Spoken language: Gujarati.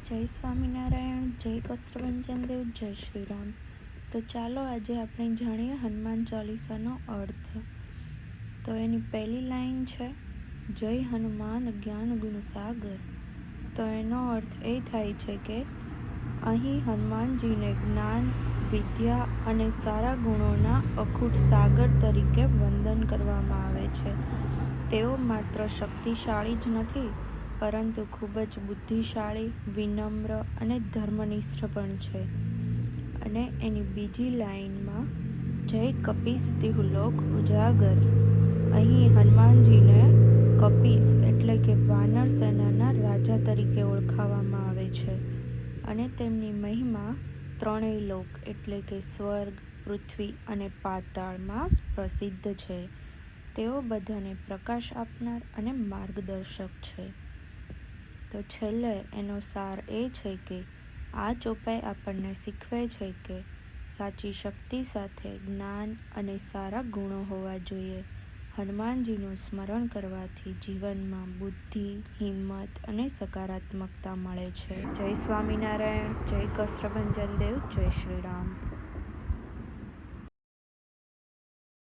જય સ્વામિનારાયણ, જય કષ્ટભંજન દેવ, જય શ્રી રામ. તો ચાલો આજે આપણે જાણીએ હનુમાન ચાલીસાનો અર્થ. તો એની પહેલી લાઈન છે, જય હનુમાન જ્ઞાન ગુણ સાગર. તો એનો અર્થ એ થાય છે કે અહીં હનુમાનજીને જ્ઞાન, વિદ્યા અને સારા ગુણોના અખૂટ સાગર તરીકે વંદન કરવામાં આવે છે. તેઓ માત્ર શક્તિશાળી જ નથી, પરંતુ ખૂબ જ બુદ્ધિશાળી, વિનમ્ર અને ધર્મનિષ્ઠ પણ છે. અને એની બીજી લાઈનમાં, જય કપીસ તિહુલોક ઉજાગર. અહીં હનુમાનજીને કપીસ એટલે કે વાનર સેનાના રાજા તરીકે ઓળખાવામાં આવે છે અને તેમની મહિમા ત્રણેય લોક એટલે કે સ્વર્ગ, પૃથ્વી અને પાતાળમાં પ્રસિદ્ધ છે. તેઓ બધાને પ્રકાશ આપનાર અને માર્ગદર્શક છે. તો છેલ્લે એનો સાર એ છે કે આ ચોપાઈ આપણને શીખવે છે કે સાચી શક્તિ સાથે જ્ઞાન અને સારા ગુણો હોવા જોઈએ. હનુમાનજીનું સ્મરણ કરવાથી જીવનમાં બુદ્ધિ, હિંમત અને સકારાત્મકતા મળે છે. જય સ્વામિનારાયણ, જય કષ્ટભંજન દેવ, જય શ્રી રામ.